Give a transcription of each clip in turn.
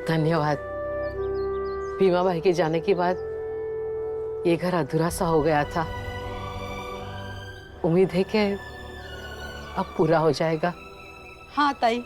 धन्यवाद। भीमा भाई के जाने के बाद ये घर अधूरा सा हो गया था। उम्मीद है कि अब पूरा हो जाएगा। हाँ ताई।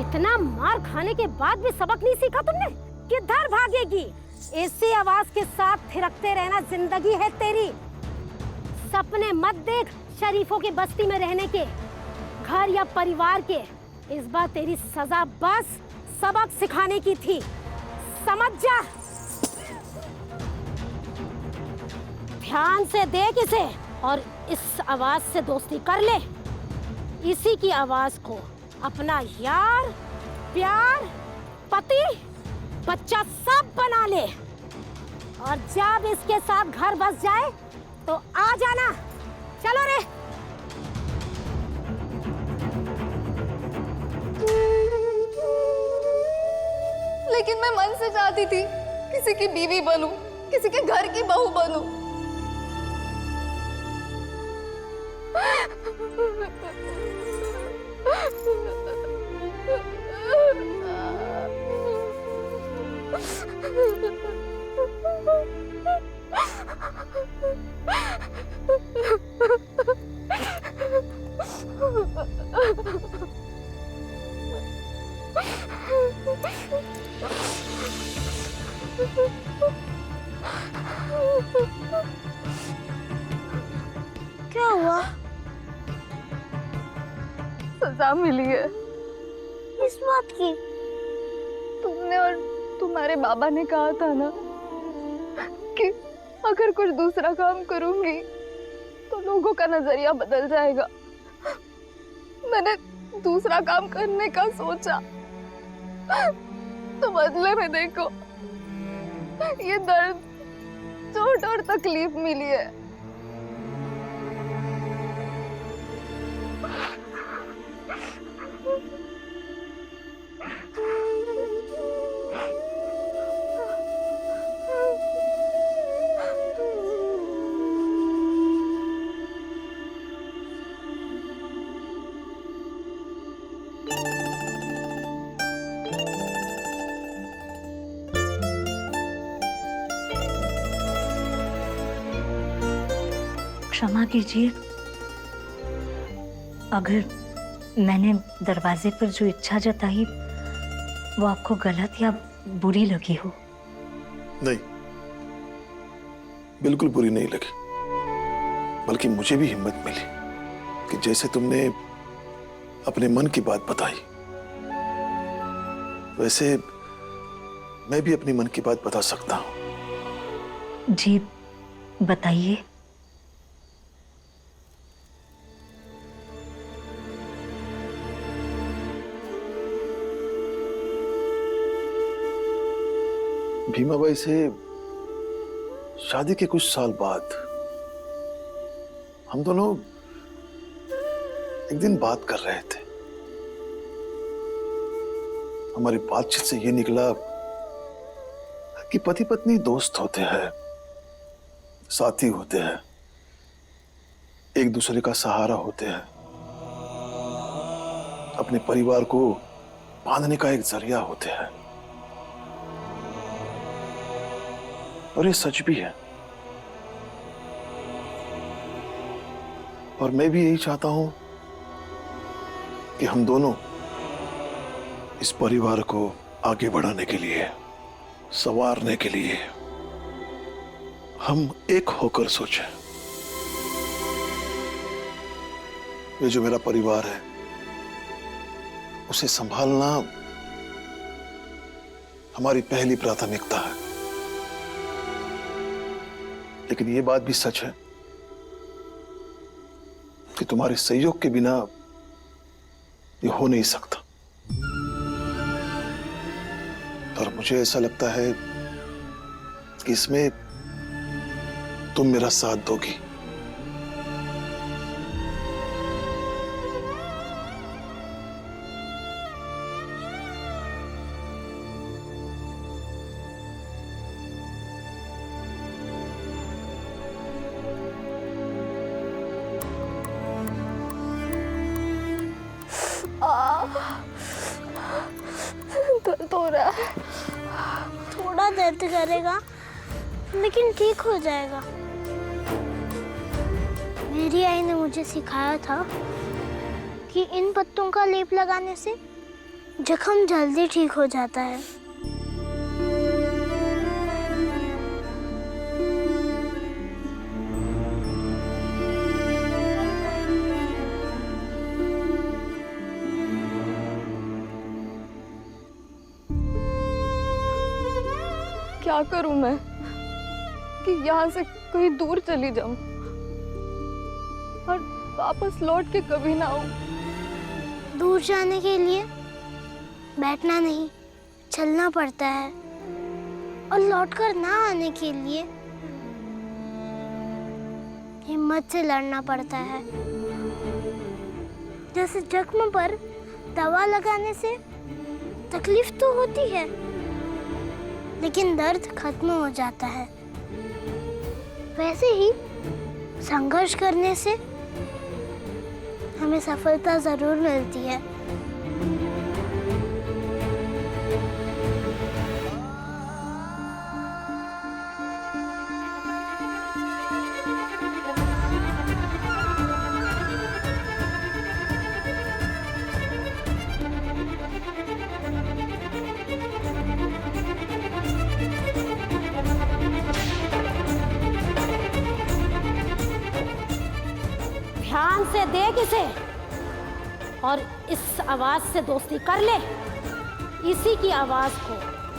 इतना मार खाने के बाद भी सबक नहीं सीखा तुमने? किधर भागेगी? ऐसी आवाज के साथ थिरकते रहना जिंदगी है तेरी। सपने मत देख शरीफों की बस्ती में रहने के, घर या परिवार के। इस बार तेरी सजा बस सबक सिखाने की थी, समझ जा। ध्यान से देख इसे और इस आवाज से दोस्ती कर ले। इसी की आवाज को अपना यार, प्यार, पति, बच्चा सब बना ले। और जब इसके साथ घर बस जाए तो आ जाना। चलो रे। लेकिन मैं मन से चाहती थी किसी की बीवी बनूं, किसी के घर की बहू बनूं। क्या हुआ? सजा मिली है। किस बात की? तुमने और तुम्हारे बाबा ने कहा था ना कि अगर कुछ दूसरा काम करूंगी तो लोगों का नजरिया बदल जाएगा। मैंने दूसरा काम करने का सोचा तो बदले में देखो ये दर्द, चोट और तकलीफ मिली है। क्षमा कीजिए, अगर मैंने दरवाजे पर जो इच्छा जताई वो आपको गलत या बुरी लगी हो। नहीं, बिल्कुल बुरी नहीं लगी, बल्कि मुझे भी हिम्मत मिली कि जैसे तुमने अपने मन की बात बताई वैसे मैं भी अपनी मन की बात बता सकता हूं। जी बताइए। भीमाबाई से शादी के कुछ साल बाद हम दोनों एक दिन बात कर रहे थे। हमारी बातचीत से ये निकला कि पति पत्नी दोस्त होते हैं, साथी होते हैं, एक दूसरे का सहारा होते हैं, अपने परिवार को बांधने का एक जरिया होते हैं। और ये सच भी है। और मैं भी यही चाहता हूं कि हम दोनों इस परिवार को आगे बढ़ाने के लिए, संवारने के लिए हम एक होकर सोचें। ये जो मेरा परिवार है उसे संभालना हमारी पहली प्राथमिकता है। लेकिन ये बात भी सच है कि तुम्हारे सहयोग के बिना ये हो नहीं सकता। और मुझे ऐसा लगता है कि इसमें तुम मेरा साथ दोगी। दर्द हो रहा है। थोड़ा दर्द करेगा लेकिन ठीक हो जाएगा। मेरी आई ने मुझे सिखाया था कि इन पत्तों का लेप लगाने से जख्म जल्दी ठीक हो जाता है। क्या करूं मैं कि यहाँ से कहीं दूर चली जाऊं और वापस लौट के कभी ना आऊं। दूर जाने के लिए बैठना नहीं, चलना पड़ता है, और लौटकर ना आने के लिए हिम्मत से लड़ना पड़ता है। जैसे जख्म पर दवा लगाने से तकलीफ तो होती है, लेकिन दर्द खत्म हो जाता है। वैसे ही संघर्ष करने से हमें सफलता जरूर मिलती है। ध्यान से देख इसे और इस आवाज से दोस्ती कर ले। इसी की आवाज को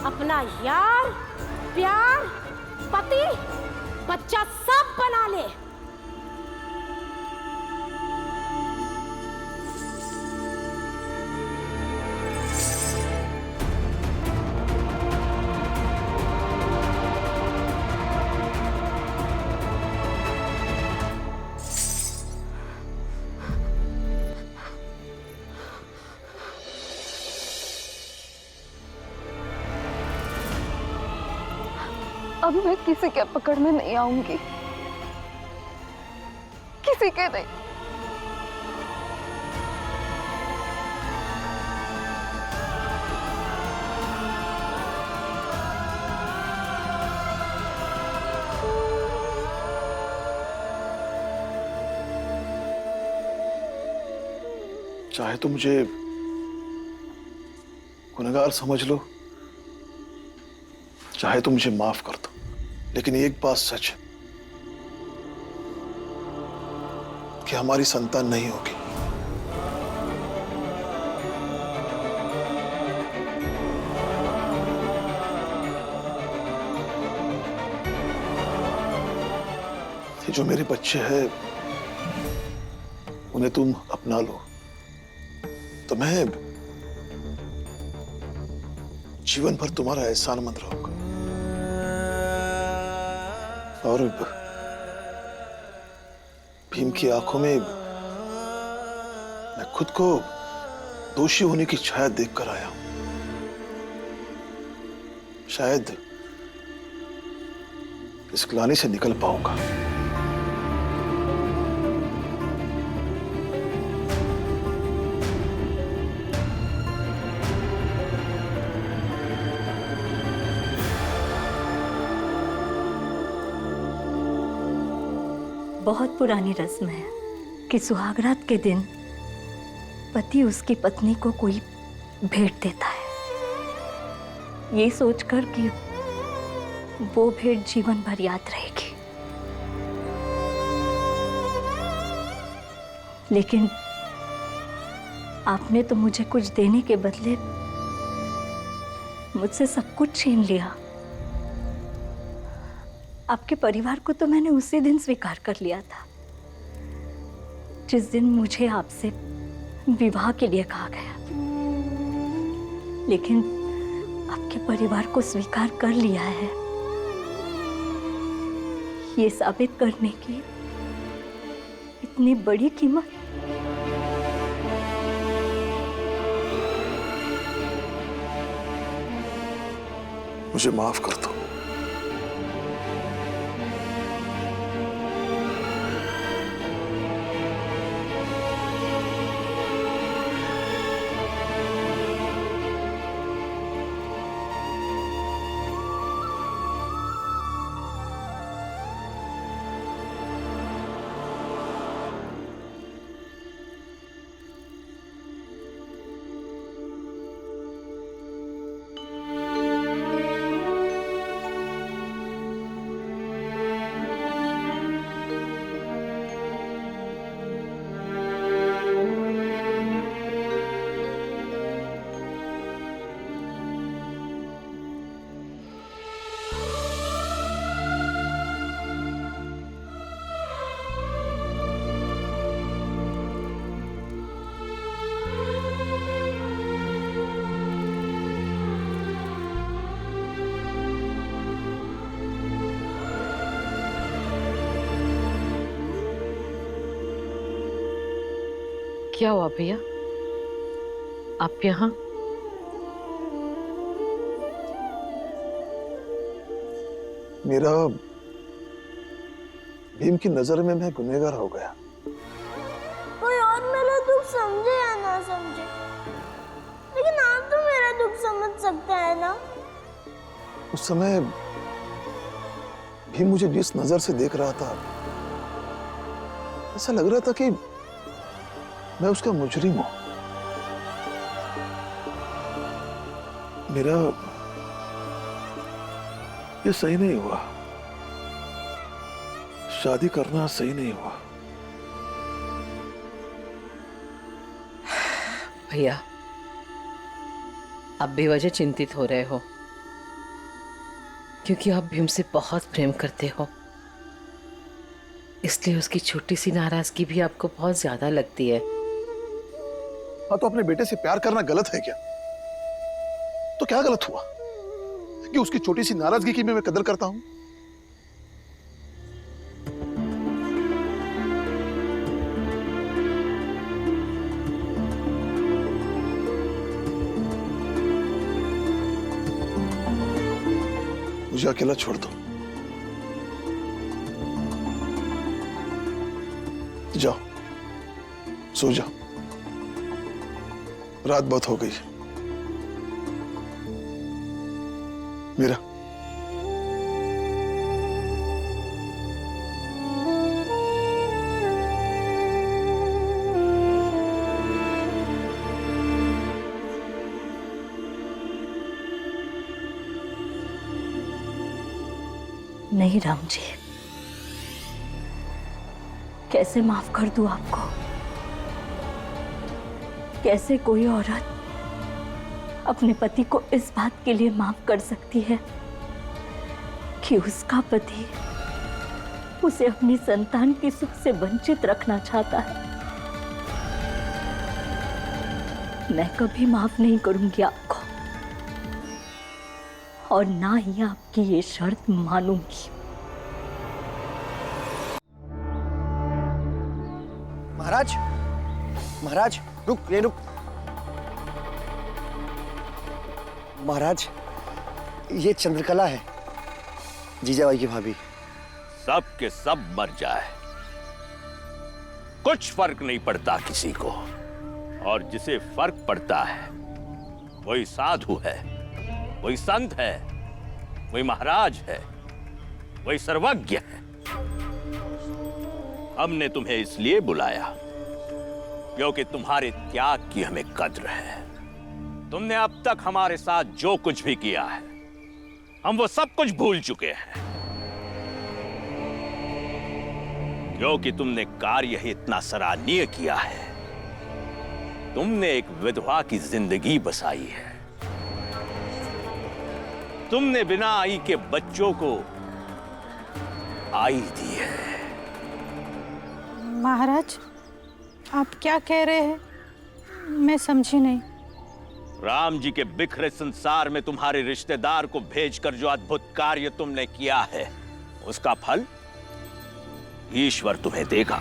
अपना यार, प्यार, पति, बच्चा सब बना ले। अब मैं किसी के पकड़ में नहीं आऊंगी, किसी के नहीं। चाहे तो मुझे गुनहगार समझ लो, चाहे तो मुझे माफ कर दो, लेकिन एक बात सच है कि हमारी संतान नहीं होगी। ये जो मेरे बच्चे हैं उन्हें तुम अपना लो तो मैं जीवन भर तुम्हारा एहसानमंद रहूंगा। और भीम की आंखों में मैं खुद को दोषी होने की छाया देखकर आया हूं। शायद इस ग्लानि से निकल पाऊंगा। बहुत पुरानी रस्म है कि सुहागरात के दिन पति उसकी पत्नी को कोई भेंट देता है, ये सोचकर कि वो भेंट जीवन भर याद रहेगी। लेकिन आपने तो मुझे कुछ देने के बदले मुझसे सब कुछ छीन लिया। आपके परिवार को तो मैंने उसी दिन स्वीकार कर लिया था जिस दिन मुझे आपसे विवाह के लिए कहा गया। लेकिन आपके परिवार को स्वीकार कर लिया है, ये साबित करने की इतनी बड़ी कीमत। मुझे माफ कर दो। क्या हुआ भैया, आप यहाँ? मेरा भीम की नजर में मैं गुनहगार हो गया। कोई और मेरा दुख समझे या ना समझे, लेकिन आप तो मेरा दुख समझ सकते हैं ना। उस समय भीम मुझे जिस नजर से देख रहा था, ऐसा लग रहा था कि मैं उसका मुजरिम हूं। मेरा ये सही नहीं हुआ, शादी करना सही नहीं हुआ। भैया, आप बेवजह चिंतित हो रहे हो, क्योंकि आप भीम से बहुत प्रेम करते हो, इसलिए उसकी छोटी सी नाराजगी भी आपको बहुत ज्यादा लगती है। हाँ, तो अपने बेटे से प्यार करना गलत है क्या? तो क्या गलत हुआ कि उसकी छोटी सी नाराजगी की भी मैं कदर करता हूं? मुझे अकेला छोड़ दो। जाओ, सो जाओ, रात बहुत हो गई। मीरा, नहीं राम जी, कैसे माफ कर दूं आपको? कैसे कोई औरत अपने पति को इस बात के लिए माफ कर सकती है कि उसका पति उसे अपनी संतान के सुख से वंचित रखना चाहता है? मैं कभी माफ नहीं करूंगी आपको, और ना ही आपकी ये शर्त मानूंगी। महाराज, महाराज, रुक, ये रुक। महाराज, ये चंद्रकला है, जीजाबाई की भाभी। सब के सब मर जाए, कुछ फर्क नहीं पड़ता किसी को, और जिसे फर्क पड़ता है वही साधु है, वही संत है, वही महाराज है, वही सर्वज्ञ है। हमने तुम्हें इसलिए बुलाया क्योंकि तुम्हारे त्याग की हमें कद्र है। तुमने अब तक हमारे साथ जो कुछ भी किया है, हम वो सब कुछ भूल चुके हैं, क्योंकि तुमने कार्य ही इतना सराहनीय किया है। तुमने एक विधवा की जिंदगी बसाई है। तुमने बिना आई के बच्चों को आई दी है। महाराज, आप क्या कह रहे हैं? मैं समझी नहीं। राम जी के बिखरे संसार में तुम्हारे रिश्तेदार को भेजकर जो अद्भुत कार्य तुमने किया है, उसका फल ईश्वर तुम्हें देगा।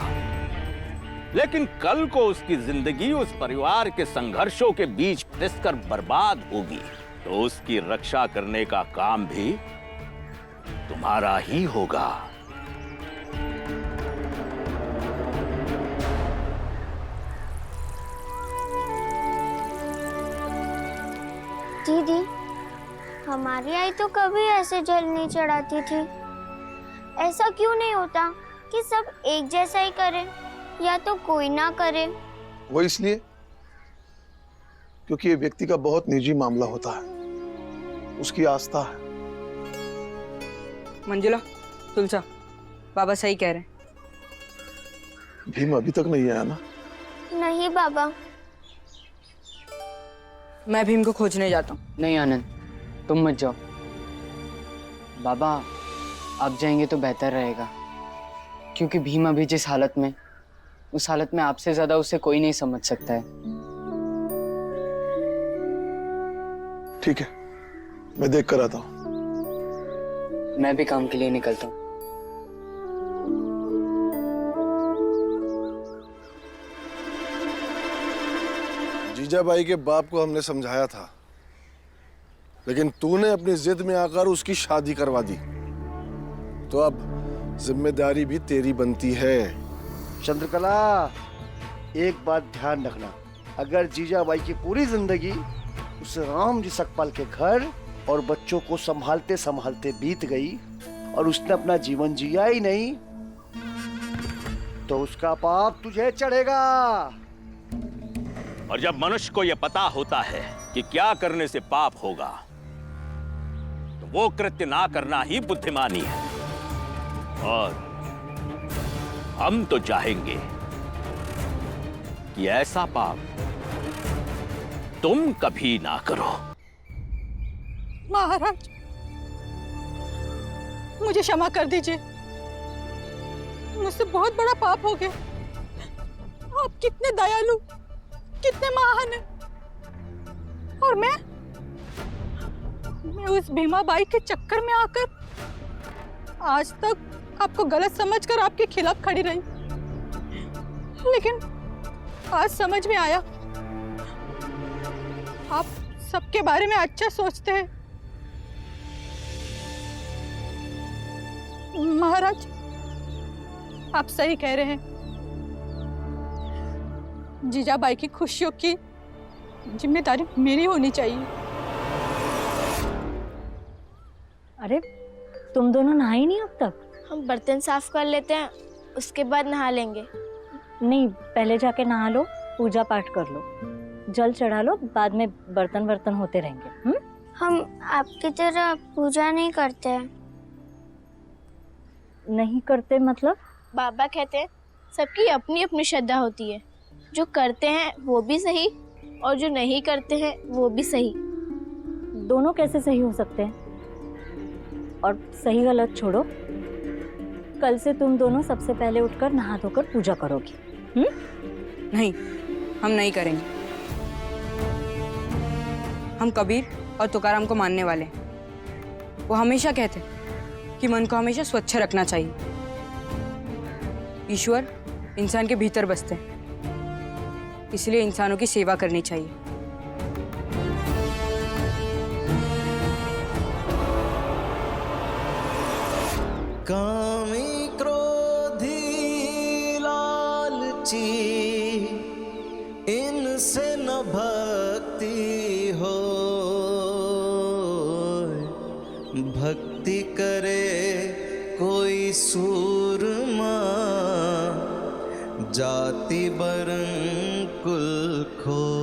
लेकिन कल को उसकी जिंदगी उस परिवार के संघर्षों के बीच पिसकर बर्बाद होगी, तो उसकी रक्षा करने का काम भी तुम्हारा ही होगा। दीदी, हमारी आई तो कभी ऐसे जल नहीं चढ़ाती थी। ऐसा क्यों नहीं होता कि सब एक जैसा ही करें, या तो कोई ना करे? वो इसलिए क्योंकि ये व्यक्ति का बहुत निजी मामला होता है, उसकी आस्था है। मंजुला, तुलसा, बाबा सही कह रहे हैं। भीम अभी तक नहीं आया ना? नहीं बाबा। मैं भीम को खोजने जाता हूँ। नहीं आनंद, तुम मत जाओ। बाबा, आप जाएंगे तो बेहतर रहेगा, क्योंकि भीम अभी जिस हालत में, उस हालत में आपसे ज्यादा उसे कोई नहीं समझ सकता है। ठीक है, मैं देख कर आता हूँ। मैं भी काम के लिए निकलता हूँ। जीजाबाई के बाप को हमने समझाया था, लेकिन तूने अपनी जिद में आकर उसकी शादी करवा दी, तो अब जिम्मेदारी भी तेरी बनती है। चंद्रकला, एक बात ध्यान रखना, अगर जीजाबाई की पूरी जिंदगी उस राम जी सकपाल के घर और बच्चों को संभालते संभालते बीत गई और उसने अपना जीवन जिया ही नहीं, तो उसका पाप तुझे चढ़ेगा। और जब मनुष्य को यह पता होता है कि क्या करने से पाप होगा, तो वो कृत्य ना करना ही बुद्धिमानी है। और हम तो चाहेंगे कि ऐसा पाप तुम कभी ना करो। महाराज, मुझे क्षमा कर दीजिए, मुझसे बहुत बड़ा पाप हो गया। आप कितने दयालु, कितने महान हैं। और मैं उस भीमाबाई के चक्कर में आकर आज तक आपको गलत समझकर आपके खिलाफ खड़ी रही, लेकिन आज समझ में आया आप सबके बारे में अच्छा सोचते हैं। महाराज, आप सही कह रहे हैं। जीजाबाई की खुशियों की जिम्मेदारी मेरी होनी चाहिए। अरे, तुम दोनों नहाई नहीं अब तक? हम बर्तन साफ कर लेते हैं, उसके बाद नहा लेंगे। नहीं, पहले जाके नहा लो, पूजा पाठ कर लो, जल चढ़ा लो, बाद में बर्तन बर्तन होते रहेंगे। हम आपकी तरह पूजा नहीं करते हैं। नहीं करते मतलब? बाबा कहते हैं सबकी अपनी अपनी श्रद्धा होती है, जो करते हैं वो भी सही और जो नहीं करते हैं वो भी सही। दोनों कैसे सही हो सकते हैं? और सही गलत छोड़ो, कल से तुम दोनों सबसे पहले उठकर नहा धोकर पूजा करोगी। नहीं, हम नहीं करेंगे। हम कबीर और तुकाराम को मानने वाले हैं। वो हमेशा कहते कि मन को हमेशा स्वच्छ रखना चाहिए। ईश्वर इंसान के भीतर बसते हैं, इसलिए इंसानों की सेवा करनी चाहिए। कामी क्रोधी लालची इनसे न भक्ति हो, भक्ति करे कोई सूरमा, जाति बरन कुल खो।